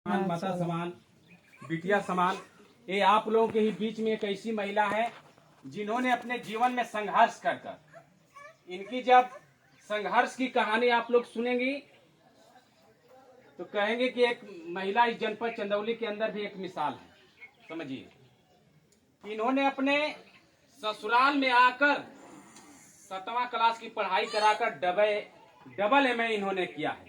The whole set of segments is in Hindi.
माता समान, बिटिया समान, ये आप लोगों के ही बीच में एक ऐसी महिला है जिन्होंने अपने जीवन में संघर्ष कर इनकी जब संघर्ष की कहानी आप लोग सुनेंगी तो कहेंगे कि एक महिला इस जनपद चंदौली के अंदर भी एक मिसाल है। समझिए, इन्होंने अपने ससुराल में आकर 7वां क्लास की पढ़ाई कराकर डबल एमए इन्होंने किया है।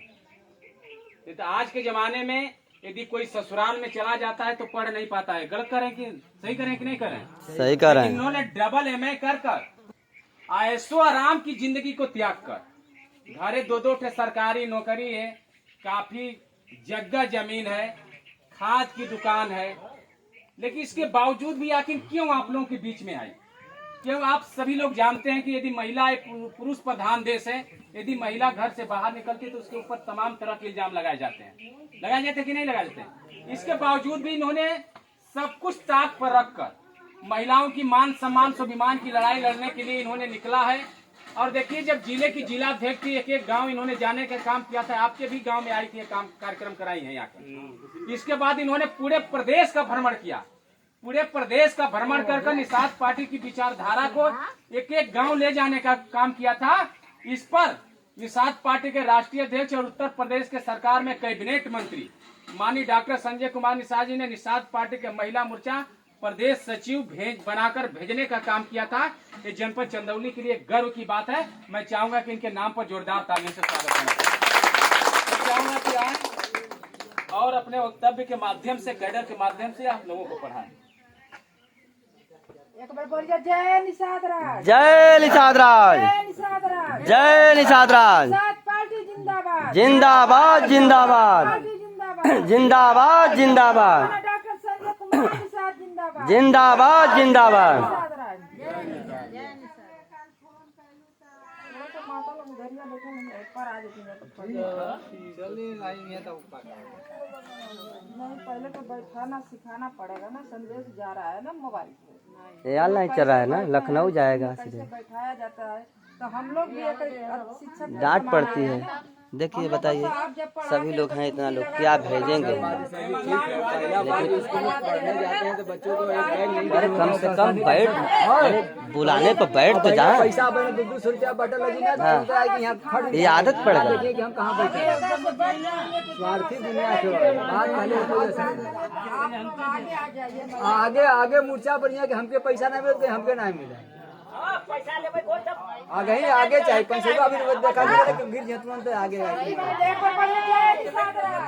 तो आज के जमाने में यदि कोई ससुराल में चला जाता है तो पढ़ नहीं पाता है। गलत करें कि सही करें कि नहीं करें? सही करें। इन्होंने डबल एमए कर ऐशो आराम की जिंदगी को त्याग कर घरे 2-2 ठे सरकारी नौकरी है, काफी जगह जमीन है, खाद की दुकान है, लेकिन इसके बावजूद भी आखिर क्यों आप लोगों के बीच में आई? क्यों? आप सभी लोग जानते हैं कि यदि महिला एक पुरुष प्रधान देश है, यदि महिला घर से बाहर निकलती है तो उसके ऊपर तमाम तरह के इल्जाम लगाए जाते हैं कि नहीं लगाए जाते? इसके बावजूद भी इन्होंने सब कुछ ताक पर रखकर महिलाओं की मान सम्मान स्वाभिमान की लड़ाई लड़ने के लिए इन्होंने निकला है। और देखिए, जब जिले की जिलाध्यक्ष थी, एक गांव इन्होंने जाने का काम किया था, आपके भी गांव में आई थी, काम कार्यक्रम कराई है यहाँ का। इसके बाद इन्होंने पूरे प्रदेश का भ्रमण किया, पूरे प्रदेश का भ्रमण कर निषाद पार्टी की विचारधारा को एक गांव ले जाने का काम किया था। इस पर निषाद पार्टी के राष्ट्रीय अध्यक्ष और उत्तर प्रदेश के सरकार में कैबिनेट मंत्री माननीय डॉक्टर संजय कुमार निषाद जी ने निषाद पार्टी के महिला मोर्चा प्रदेश सचिव बनाकर भेजने का काम किया था। ये जनपद चंदौली के लिए गर्व की बात है। मैं चाहूंगा कि इनके नाम पर जोरदार तालियों से स्वागत करना चाहूंगा कि आए और अपने वक्तव्य के माध्यम से, कैडर के माध्यम से आप लोगों को पढ़ाएं। एक बार बोलिए, जय निषाद राज, जय निषाद राज, जय निषाद राज, जय निषाद राज। निषाद पार्टी जिंदाबाद, जिंदाबाद जिंदाबाद, पार्टी जिंदाबाद, जिंदाबाद जिंदाबाद, डॉक्टर संजय कुमार निषाद जिंदाबाद, जिंदाबाद जिंदाबाद। निषाद राज, जय निषाद, जय निषाद। तो माता लोग घरिया बैठे हैं, ऊपर आ जाती है तो चलिए नहीं है तो ऊपर नहीं, पहले तो बैठाना सिखाना पड़ेगा ना। संदेश जा रहा है ना मोबाइल पे, ये ऑनलाइन चल रहा है ना, लखनऊ जाएगा कैसे सीधे। बैठाया जाता है तो हम लोग भी एक शिक्षक डांट पड़ती है। देखिए, बताइए, सभी लोग हैं, इतना लोग क्या भेजेंगे? अरे कम से कम बैठ, अरे बुलाने पर बैठ तो जा। पैसा 200 रुपया बटन लगी ना, तो यहाँ खड़ ये आदत पड़ गई। देखिए कि हम कहाँ बैठे। स्वार्थी दुनिया के बात पहले आगे आगे मूर्छा बढ़िया कि हमके पैसा नहीं मिले, हमके नहीं मिला। आगे चाहिए पैसा, अभी देखा गिर तुरंत आगे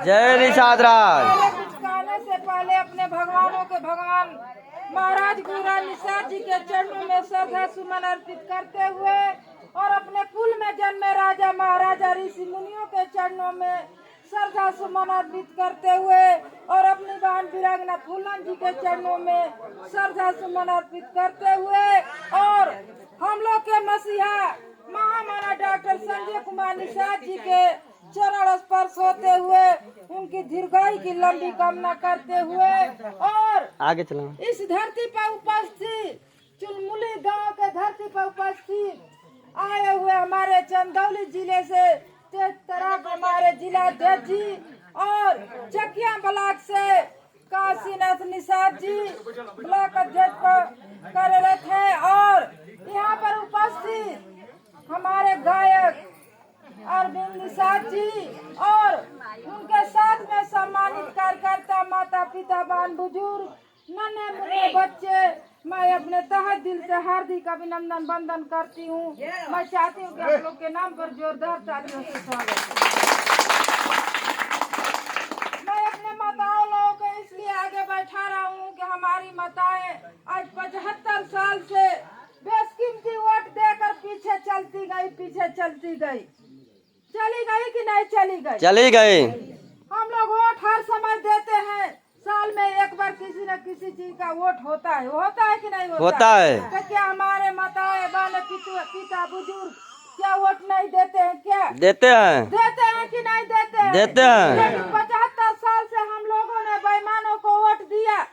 जय निषाद राज। कुछ कहने से पहले अपने भगवानों के भगवान महाराज गुरुराज निषाद जी के चरणों में श्रद्धा सुमन अर्पित करते हुए और अपने कुल में जन्मे राजा महाराजा ऋषि मुनियों के चरणों में श्रद्धा सुमन अर्पित करते हुए और अपनी बहन वीरांगना फूलन जी के चरणों में श्रद्धा सुमन अर्पित करते हुए और हम लोग के मसीहा महामाना डॉक्टर संजय कुमार निषाद जी के चरण स्पर्श होते हुए उनकी दीर्घायु की लंबी कामना करते हुए और आगे चलो। इस धरती पर उपस्थित चुलमुली गांव के धरती पर उपस्थित आए हुए हमारे चंदौली जिले से तेज तरफ हमारे जिला अध्यक्ष जी और चकिया ब्लॉक से काशीनाथ निषाद जी ब्लॉक अध्यक्ष कार्यरत है और यहाँ पर उपस्थित हमारे गायक अरविंद निषाद जी और उनके साथ में सम्मानित कार्यकर्ता, माता पिता, बहन बुजुर्ग, नन्हे मुन्ने बच्चे, मैं अपने तहे दिल से हार्दिक अभिनंदन वंदन करती हूँ। मैं चाहती हूँ कि आप लोग के नाम पर जोरदार तालियों से स्वागत करें। मैं अपने माताओं लोगों को इसलिए आगे बैठा रहा हूँ कि हमारी माताएं आज 75 साल से बेशकीमती वोट देकर पीछे चलती गई, चली गई कि नहीं चली गई? चली गई। हम लोग वोट हर समय देते हैं, साल में एक बार किसी न किसी चीज का वोट होता है कि नहीं होता है। तो क्या हमारे माताएं बहन पिता बुजुर्ग क्या वोट नहीं देते हैं? क्या देते हैं? देते हैं कि नहीं देते हैं? देते हैं। लेकिन 75 साल से हम लोगों ने बेईमानों को वोट दिया,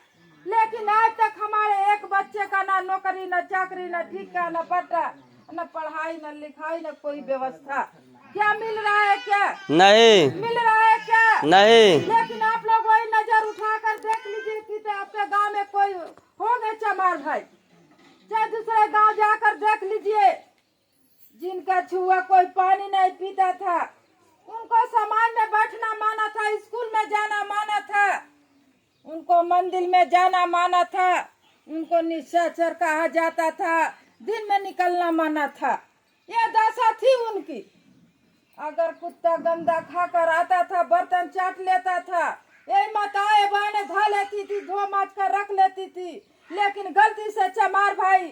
लेकिन आज तक हमारे एक बच्चे का ना नौकरी, न चाकरी, न ठिका, न पट्टा, न पढ़ाई, न लिखाई, न कोई व्यवस्था। क्या मिल रहा है? क्या नहीं मिल रहा है? क्या नहीं। लेकिन आप लोग वही चमार भाई, चाहे दूसरे गांव जाकर देख लीजिए, जिनका छुआ कोई पानी नहीं पीता था, उनको समाज में बैठना माना था, स्कूल में जाना माना था, उनको मंदिर में जाना माना था, उनको निशाचर कहा जाता था, दिन में निकलना माना था। ये दशा थी उनकी। अगर कुत्ता गंदा खाकर आता था, बर्तन चाट लेता था, यही माताएं बहनें धो लेती थी, धो माच कर रख लेती थी। लेकिन गलती से चमार भाई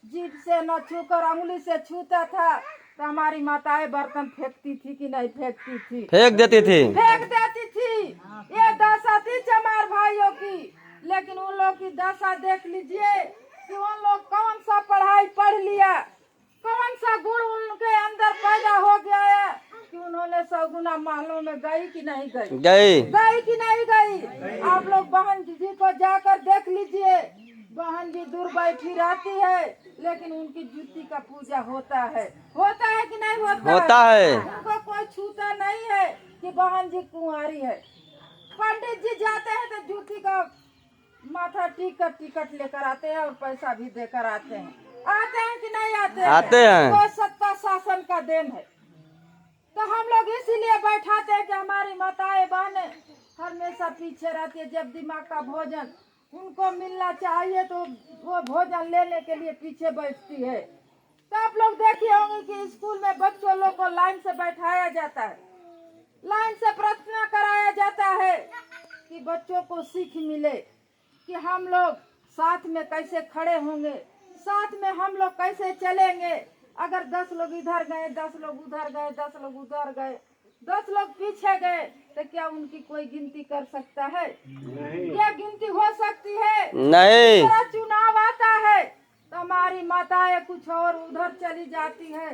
जीभ से न छूकर अंगुली से छूता था तो हमारी माताएं बर्तन फेंकती थी कि नहीं फेंकती थी? फेंक देती थी। फेंक देती थी। ये दशा थी चमार भाइयों की। लेकिन उन लोग की दशा देख लीजिए कि उन लोग कौन सा पढ़ाई पढ़ लिया, कौन सा गुण उनके अंदर पैदा हो गया है कि उन्होंने सौगुना महलों में गई कि नहीं गई? गई कि नहीं गई? आप लोग बहन जी को जाकर देख लीजिए, बहन जी दूर बैठी रहती है, लेकिन उनकी जूती का पूजा होता है कि नहीं होता है? उनको कोई छूता नहीं है कि बहन जी कुंवारी है। पंडित जी जाते हैं तो जूती का माथा टिकट लेकर आते हैं और पैसा भी देकर आते हैं कि नहीं आते हैं? वो सत्ता शासन का देन है। तो हम लोग इसीलिए बैठाते हैं कि हमारी माताएं बहनें हमेशा पीछे रहती है। जब दिमाग का भोजन उनको मिलना चाहिए तो वो भोजन लेने के लिए पीछे बैठती है। तो आप लोग देखिए होंगे कि स्कूल में बच्चों लोग को लाइन से बैठाया जाता है, लाइन से प्रार्थना कराया जाता है कि बच्चों को सीख मिले कि हम लोग साथ में कैसे खड़े होंगे, साथ में हम लोग कैसे चलेंगे। अगर 10 लोग इधर गए, 10 लोग उधर गए, 10 लोग उधर गए, 10 लोग पीछे गए तो क्या उनकी कोई गिनती कर सकता है? क्या गिनती हो सकती है? नहीं। चुनाव आता है तो हमारी माताएं कुछ और उधर चली जाती है,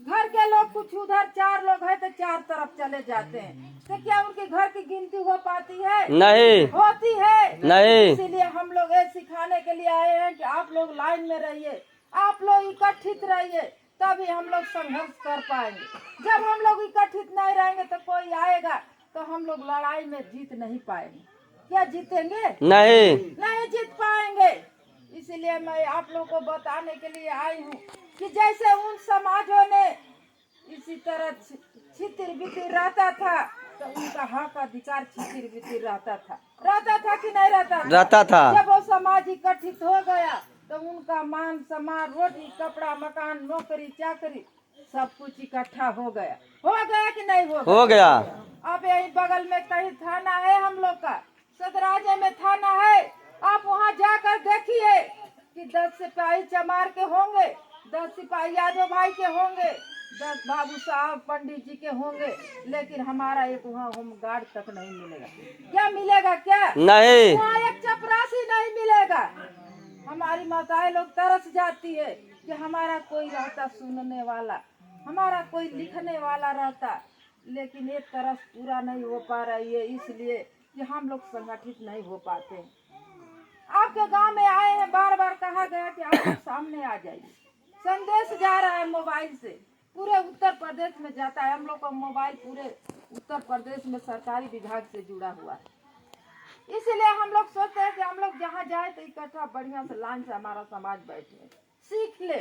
घर के लोग कुछ उधर, 4 लोग है तो 4 तरफ चले जाते हैं। तो क्या उनके घर की गिनती हो पाती है? नहीं होती है। नहीं। इसीलिए हम लोग ये सिखाने के लिए आए हैं कि आप लोग लाइन में रहिए, आप लोग इकट्ठित रहिए, तभी हम लोग संघर्ष कर पाएंगे। जब हम लोग इकट्ठित नहीं रहेंगे तो कोई आएगा तो हम लोग लड़ाई में जीत नहीं पाएंगे। क्या जीतेंगे? नहीं जीत पाएंगे। इसीलिए मैं आप लोग को बताने के लिए आई हूँ कि जैसे उन समाजों ने इसी तरह छितिर बितिर रहता था तो उनका हक अधिकार छितिर बितिर रहता था कि नहीं रहता था? जब वो समाज इकट्ठित हो गया तो उनका मान सम्मान, रोटी कपड़ा मकान नौकरी चाकरी सब कुछ इकट्ठा हो गया कि नहीं हो गया? अब यही बगल में कहीं थाना है हम लोग का, सदराजे में थाना है। आप वहाँ जाकर देखिए कि 10 सिपाही चमार के होंगे, 10 सिपाही यादव भाई के होंगे, 10 बाबू साहब पंडित जी के होंगे, लेकिन हमारा एक वहाँ होम गार्ड तक नहीं मिलेगा। क्या मिलेगा? क्या नहीं, वहाँ एक चपरासी नहीं मिलेगा। हमारी माताएं लोग तरस जाती है कि हमारा कोई रहता सुनने वाला, हमारा कोई लिखने वाला रहता, लेकिन ये तरस पूरा नहीं हो पा रही है, इसलिए कि हम लोग संगठित नहीं हो पाते। आपके गांव में आए हैं, बार बार कहा गया कि आप लोग सामने आ जाइए। संदेश जा रहा है मोबाइल से, पूरे उत्तर प्रदेश में जाता है। हम लोग का मोबाइल पूरे उत्तर प्रदेश में सरकारी विभाग से जुड़ा हुआ है। इसीलिए हम लोग सोचते हैं कि हम लोग जहाँ जाए तो इकट्ठा बढ़िया से लाइन से हमारा समाज बैठे सीख ले।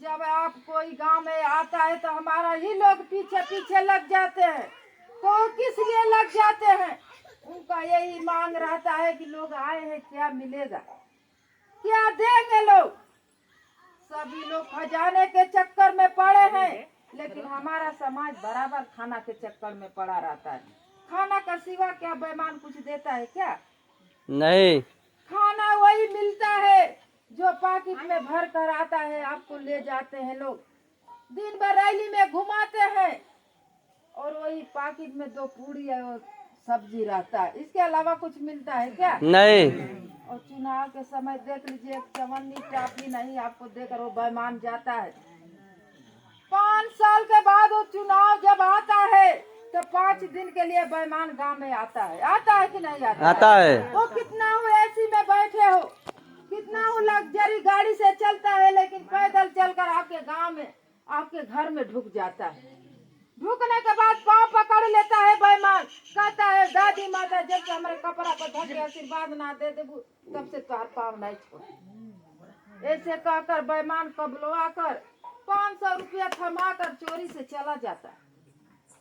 जब आप कोई गांव में आता है तो हमारा ही लोग पीछे पीछे लग जाते हैं। तो किस लिए लग जाते हैं? उनका यही मांग रहता है कि लोग आए हैं, क्या मिलेगा, क्या देंगे लोग। सभी लोग खजाने के चक्कर में पड़े हैं, लेकिन हमारा समाज बराबर खाना के चक्कर में पड़ा रहता है। खाना का सिवा क्या बेईमान कुछ देता है क्या? नहीं। खाना वही मिलता है जो पॉकेट में भर कर आता है, आपको ले जाते हैं लोग, दिन भर रैली में घुमाते हैं और वही पॉकेट में 2 पूड़ी और सब्जी रहता है। इसके अलावा कुछ मिलता है क्या? नहीं। और चुनाव के समय देख लीजिए, एक चवन्नी टाफी नहीं आपको देकर वो बेईमान जाता है। 5 साल के बाद वो चुनाव जब आता है तो 5 दिन के लिए बेईमान गांव में आता है कि नहीं आता है? वो कितना हो एसी में बैठे हो, कितना हो लग्जरी गाड़ी से चलता है, लेकिन पैदल चलकर आपके गांव में, आपके घर में ढुक जाता है। ढूकने के बाद पाँव पकड़ लेता है बेईमान, कहता है दादी माता जब से हमारे कपड़ा पर धके आशीर्वाद ना दे देबू तब से तोहर पाँव नहीं छोड़। ऐसे कहकर बेईमान कबलवा कर 500 रुपया थमा कर चोरी से चला जाता है।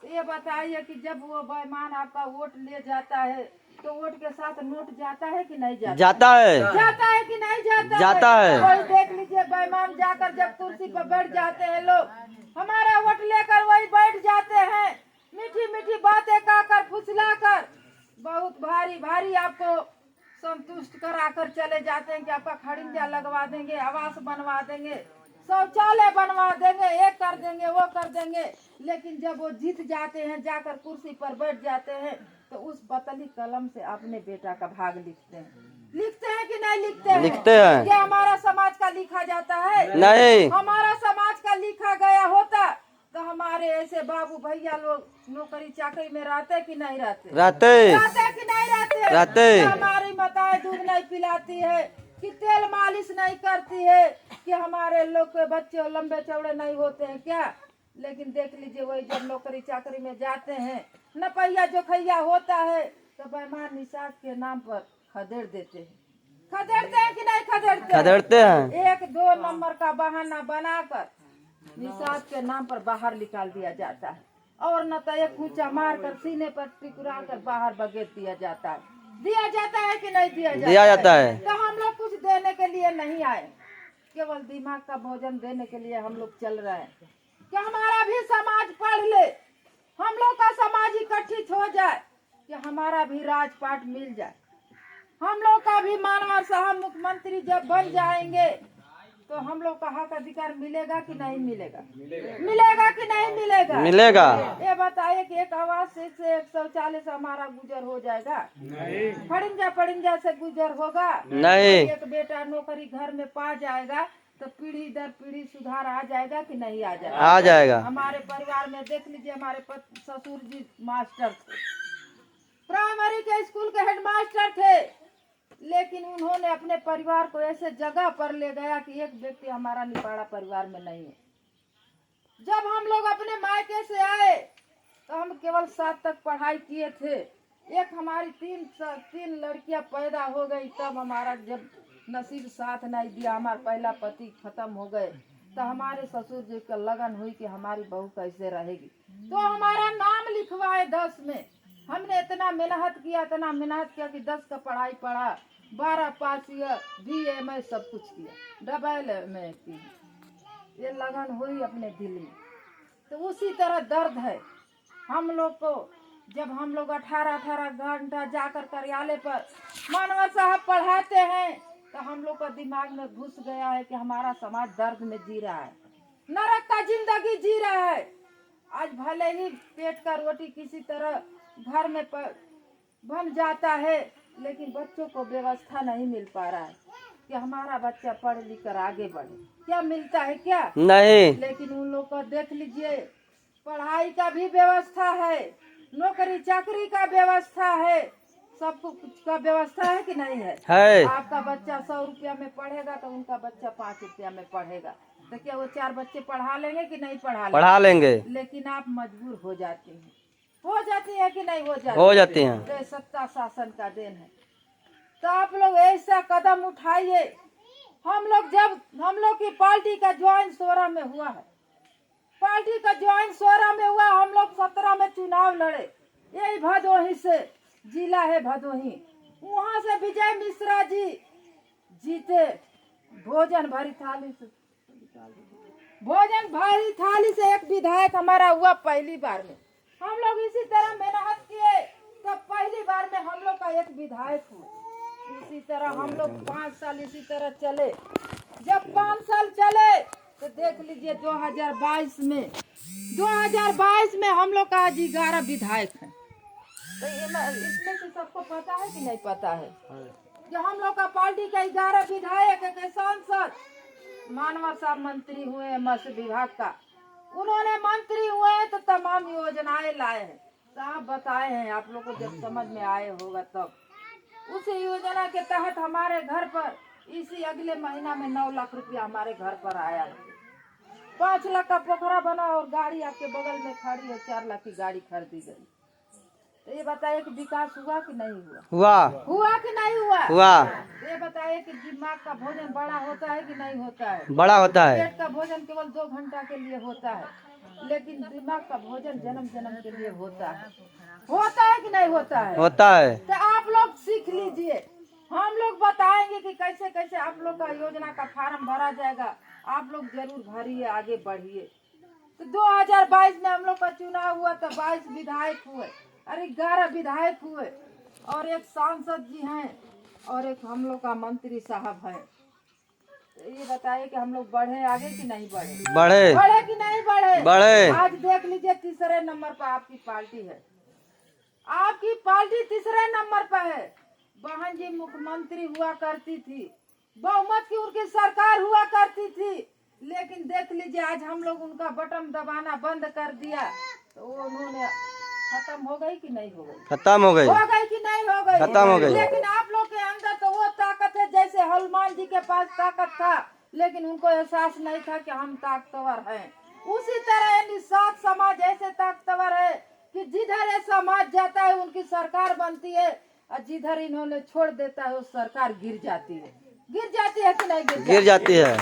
तो ये बताइए कि जब वो बेईमान आपका वोट ले जाता है तो वोट के साथ नोट जाता है कि नहीं जाता? जाता है। जाता है कि नहीं जाता? जाता है। वही देख लीजिए बेईमान जाकर जब कुर्सी पर बैठ जाते हैं लोग, हमारा वोट लेकर वही बैठ जाते हैं, मीठी मीठी बातें कहकर फुसलाकर बहुत भारी भारी आपको संतुष्ट कराकर चले जाते हैं कि आपका खड़िंजा लगवा देंगे, आवास बनवा देंगे, शौचालय बनवा देंगे, एक कर देंगे वो कर देंगे। लेकिन जब वो जीत जाते हैं, जाकर कुर्सी पर बैठ जाते हैं, तो उस पतली कलम से अपने बेटा का भाग लिखते हैं कि नहीं लिखते हैं? लिखते हैं। क्या हमारा समाज का लिखा जाता है? नहीं। हमारा समाज का लिखा गया होता तो हमारे ऐसे बाबू भैया लोग नौकरी चाकरी में रहते कि नहीं रहते? रहते कि नहीं रहते? रहते। हमारी माताएं दूध नहीं पिलाती है, कि तेल मालिश नहीं करती है, कि हमारे लोग के बच्चे लंबे चौड़े नहीं होते हैं क्या? लेकिन देख लीजिए वही जब नौकरी चाकरी में जाते हैं, नपैया जोखैया होता है तो बेईमान निषाद के नाम पर खदेड़ देते हैं। खदेड़ते हैं कि नहीं खदेड़ते? खदेड़ते हैं। 1-2 नंबर का बहाना बनाकर निषाद के नाम पर बाहर निकाल दिया जाता है, और न तो एक ऊंचा मारकर सीने पर टिकुरा कर बाहर बगेट दिया जाता है। दिया जाता है कि नहीं दिया जाता है? तो हम लोग कुछ देने के लिए नहीं आए, केवल दिमाग का भोजन देने के लिए हम लोग चल रहे हैं कि हमारा भी समाज पढ़ ले, हम लोग का समाज इकट्ठित हो जाए, कि हमारा भी राजपाट मिल जाए, हम लोग का भी मानव साहब मुख्यमंत्री जब बन जाएंगे तो हम लोग का हक अधिकार मिलेगा कि नहीं मिलेगा? मिलेगा कि नहीं मिलेगा? मिलेगा। ये बताइए कि एक आवास से एक शौचालय से हमारा गुजर हो जाएगा? नहीं। फड़िंजा से गुजर होगा? नहीं। एक बेटा नौकरी घर में पा जाएगा तो पीढ़ी दर पीढ़ी सुधार आ जाएगा कि नहीं आ जाएगा? आ जाएगा। हमारे परिवार में देख लीजिए, हमारे ससुर जी मास्टर थे, प्राइमरी के स्कूल के हेडमास्टर थे, लेकिन उन्होंने अपने परिवार को ऐसे जगह पर ले गया कि एक व्यक्ति हमारा निपाड़ा परिवार में नहीं है। जब हम लोग अपने मायके से आए तो हम केवल 7 तक पढ़ाई किए थे। एक हमारी तीन लड़कियां पैदा हो गई, तब हमारा जब नसीब साथ नहीं दिया, हमारा पहला पति खत्म हो गए, तो हमारे ससुर जी का लगन हुई कि हमारी बहू कैसे रहेगी, तो हमारा नाम लिखवाए 10 में। हमने इतना मेहनत किया कि 10 का पढ़ाई पढ़ा, 12 पास किया, BA में सब कुछ किया, डबल में की, ये लगन हुई अपने दिल में। तो उसी तरह दर्द है हम लोग को। जब हम लोग 18-18 घंटा जाकर कार्यालय पर मानव साहब पढ़ाते हैं तो हम लोग का दिमाग में घुस गया है कि हमारा समाज दर्द में जी रहा है, नरक का जिंदगी जी रहा है। आज भले ही पेट का रोटी किसी तरह घर में बन जाता है, लेकिन बच्चों को व्यवस्था नहीं मिल पा रहा है कि हमारा बच्चा पढ़ लिख कर आगे बढ़े। क्या मिलता है? क्या नहीं। लेकिन उन लोग को देख लीजिए, पढ़ाई का भी व्यवस्था है, नौकरी चाकरी का व्यवस्था है, सब कुछ का व्यवस्था है कि नहीं है? आपका बच्चा 100 रुपया में पढ़ेगा तो उनका बच्चा 5 रुपया में पढ़ेगा, तो क्या वो 4 बच्चे पढ़ा लेंगे कि नहीं पढ़ा लेंगे? लेकिन आप मजबूर हो जाते हैं, हो जाती है कि नहीं हो जाती हैं। तो सत्ता शासन का देन है। तो आप लोग ऐसा कदम उठाइए। हम लोग की पार्टी का ज्वाइन 16 में हुआ है, पार्टी का ज्वाइन 16 में हुआ, हम लोग 17 में चुनाव लड़े, यही भदोही से जिला है भदोही, वहाँ से विजय मिश्रा जी जीते। भोजन भरी थाली से एक विधायक हमारा हुआ पहली बार में। हम लोग इसी तरह मेहनत किए तो पहली बार में हम लोग का एक विधायक हुआ। इसी तरह हम लोग 5 साल इसी तरह चले। जब 5 साल चले तो देख लीजिए 2022 में हम लोग का आज 11 विधायक हैं। तो इसमें से सबको पता है कि नहीं पता है कि हम लोग का पार्टी का 11 विधायक है, सांसद मानव साहब मंत्री हुए मत्स्य विभाग का, उन्होंने मंत्री हुए तो तमाम योजनाएं लाए हैं, साहब बताए हैं, आप लोग को जब समझ में आए होगा तब। उसी योजना के तहत हमारे घर पर इसी अगले महीना में 9 लाख रुपया हमारे घर पर आया है। 5 लाख का पोखरा बना और गाड़ी आपके बगल में खड़ी है, 4 लाख की गाड़ी खरीदी गई। तो ये बताइए कि विकास हुआ कि नहीं हुआ? हुआ कि नहीं हुआ? ये बताइए कि दिमाग का भोजन बड़ा होता है कि नहीं होता है? बड़ा होता है। पेट का भोजन केवल 2 घंटा के लिए होता है, लेकिन दिमाग का भोजन जन्म जन्म के लिए होता है। होता है कि नहीं होता है? होता है। तो आप लोग सीख लीजिए, हम लोग बताएंगे कि कैसे कैसे आप लोग का योजना का फार्म भरा जाएगा। आप लोग जरूर भरिए, आगे बढ़िए। तो 2022 में हम लोग का चुनाव हुआ तो 22 विधायक हुए, अरे 11 विधायक हुए, और एक सांसद जी हैं, और एक हम लोग का मंत्री साहब है। तो ये बताइए कि हम लोग बढ़े आगे कि नहीं बढ़े? बढ़े कि नहीं बढ़े? आज देख लीजिए, तीसरे नंबर पर आपकी पार्टी है। आपकी पार्टी तीसरे नंबर पर है। बहन जी मुख्यमंत्री हुआ करती थी, बहुमत की उनकी सरकार हुआ करती थी, लेकिन देख लीजिए आज हम लोग उनका बटन दबाना बंद कर दिया, तो वो उन्होंने खत्म हो गई कि नहीं हो गई? खत्म हो गई। हो गई कि नहीं हो गई? खत्म हो गई। लेकिन आप लोग के अंदर तो वो ताकत है, जैसे हनुमान जी के पास ताकत था, लेकिन उनको एहसास नहीं था कि हम ताकतवर हैं। उसी तरह यानी सात समाज ऐसे ताकतवर है कि जिधर ये समाज जाता है उनकी सरकार बनती है, और जिधर इन्होंने छोड़ देता है वो सरकार गिर जाती है। गिर जाती है कि नहीं गिर जाती है?